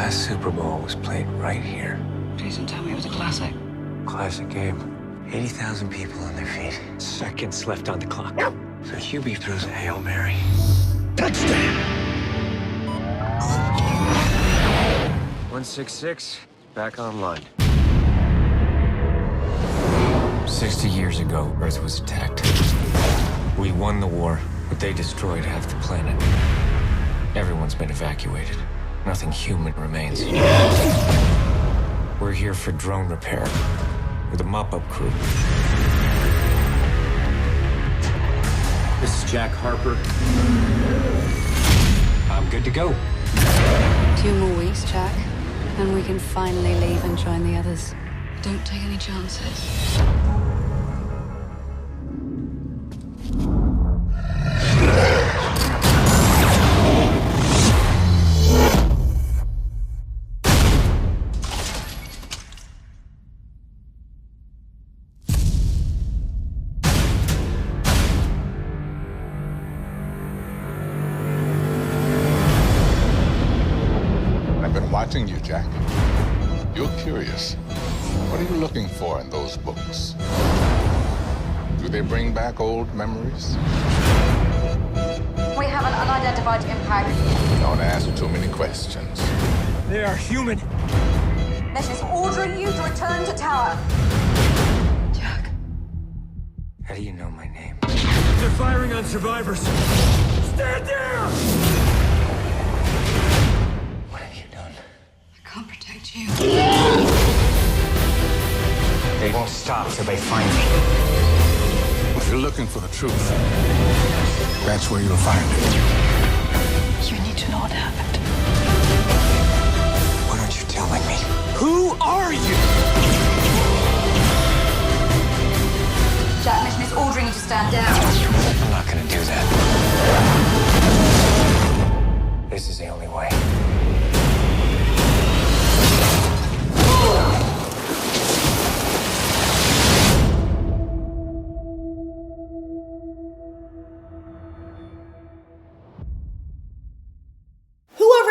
last Super Bowl was played right here. Please don't tell me it was a classic. Classic game. 80,000 people on their feet. Seconds left on the clock. So Hubie throws a Hail Mary. Touchdown! 166, back online. 60 years ago, Earth was attacked. We won the war, but they destroyed half the planet. Everyone's been evacuated. Nothing human remains. We're here for drone repair with a mop-up crew. This is Jack Harper. I'm good to go. 2 more weeks, Jack, and we can finally leave and join the others. Don't take any chances. Watching you, Jack. You're curious. What are you looking for in those books? Do they bring back old memories? We have an unidentified impact. Don't ask too many questions. They are human. This is ordering you to return to tower. Jack. How do you know my name? They're firing on survivors. Stand down! What have you done? I can't protect you. They won't stop till they find me. If you're looking for the truth, that's where you'll find it. You need to know what happened. What aren't you telling me? Who are you? Jack, mission is ordering you to stand down. I'm not gonna do that. This is the only way.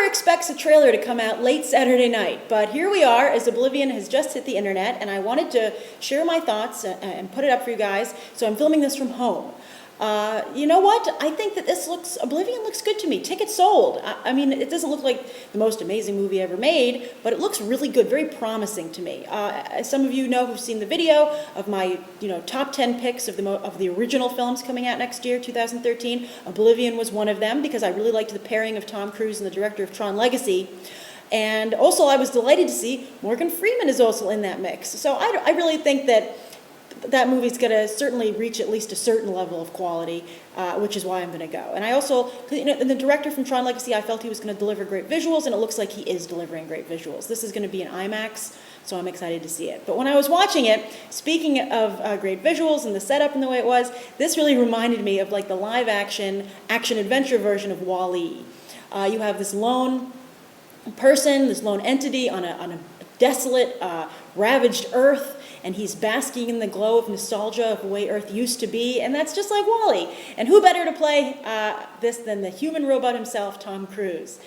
Expects a trailer to come out late Saturday night, but here we are as Oblivion has just hit the internet, and I wanted to share my thoughts and put it up for you guys, so I'm filming this from home. You know what? I think that Oblivion looks good to me. Tickets sold. I mean, it doesn't look like the most amazing movie ever made, but it looks really good, very promising to me. As some of you know who've seen the video of my, top 10 picks of the original films coming out next year, 2013, Oblivion was one of them because I really liked the pairing of Tom Cruise and the director of Tron Legacy. And also I was delighted to see Morgan Freeman is also in that mix. So I really think that movie's going to certainly reach at least a certain level of quality, which is why I'm going to go. And I also, the director from Tron Legacy, I felt he was going to deliver great visuals, and it looks like he is delivering great visuals. This is going to be an IMAX, so I'm excited to see it. But when I was watching it, speaking of great visuals and the setup and the way it was, this really reminded me of like the live action-adventure version of WALL-E. You have this lone person, this lone entity on a desolate, ravaged Earth, and he's basking in the glow of nostalgia of the way Earth used to be, and that's just like WALL-E. And who better to play this than the human robot himself, Tom Cruise?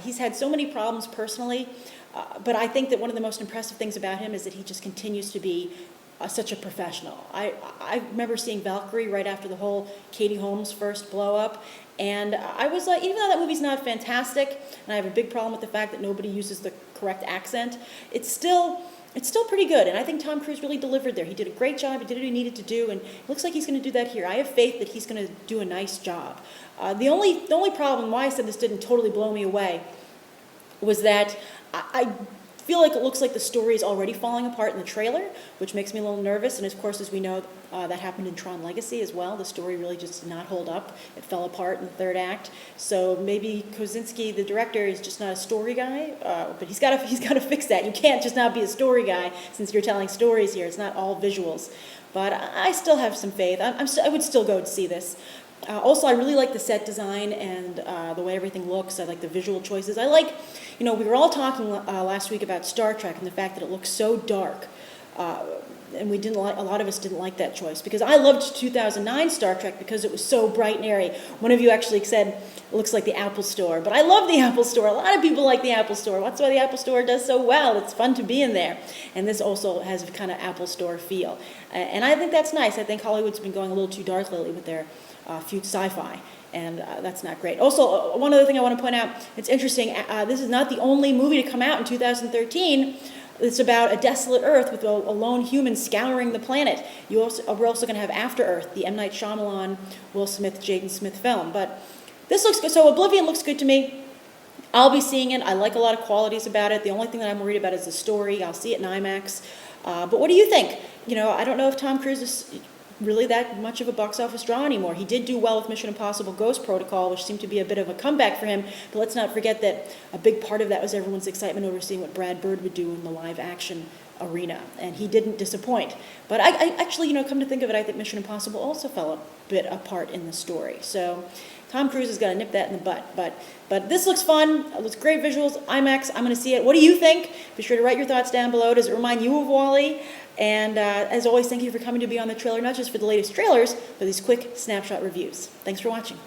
He's had so many problems personally, but I think that one of the most impressive things about him is that he just continues to be such a professional. I remember seeing Valkyrie right after the whole Katie Holmes first blow up, and I was like, even though that movie's not fantastic, and I have a big problem with the fact that nobody uses the correct accent, it's still pretty good, and I think Tom Cruise really delivered there. He did a great job, he did what he needed to do, and it looks like he's going to do that here. I have faith that he's going to do a nice job. The only problem, why I said this didn't totally blow me away, was that I feel like it looks like the story is already falling apart in the trailer, which makes me a little nervous, and of course, as we know, that happened in Tron Legacy as well. The story really just did not hold up. It fell apart in the third act. So maybe Kosinski, the director, is just not a story guy, but he's got to fix that. You can't just not be a story guy since you're telling stories here. It's not all visuals. But I still have some faith. I would still go to see this. Also, I really like the set design and the way everything looks. I like the visual choices. I like, we were all talking last week about Star Trek and the fact that it looks so dark. and we didn't like, a lot of us didn't like that choice, because I loved 2009 Star Trek because it was so bright and airy. One of you actually said it looks like the Apple Store, but I love the Apple Store. A lot of people like the Apple Store. That's why the Apple Store does so well. It's fun to be in there, and this also has a kind of Apple Store feel, and I think that's nice. I think Hollywood's been going a little too dark lately with their future sci-fi, and that's not great. Also, one other thing I want to point out, it's interesting, this is not the only movie to come out in 2013. It's about a desolate Earth with a lone human scouring the planet. We're also going to have After Earth, the M. Night Shyamalan, Will Smith, Jaden Smith film. But this looks good. So Oblivion looks good to me. I'll be seeing it. I like a lot of qualities about it. The only thing that I'm worried about is the story. I'll see it in IMAX. But what do you think? You know, I don't know if Tom Cruise is really that much of a box office draw anymore. He did do well with Mission Impossible Ghost Protocol, which seemed to be a bit of a comeback for him, but let's not forget that a big part of that was everyone's excitement over seeing what Brad Bird would do in the live action arena, and he didn't disappoint. But I actually, you know, come to think of it, I think Mission Impossible also fell a bit apart in the story. So Tom Cruise has got to nip that in the butt. But this looks fun. It looks great visuals. IMAX, I'm going to see it. What do you think? Be sure to write your thoughts down below. Does it remind you of WALL-E? And as always, thank you for coming to be on the trailer, not just for the latest trailers, but these quick snapshot reviews. Thanks for watching.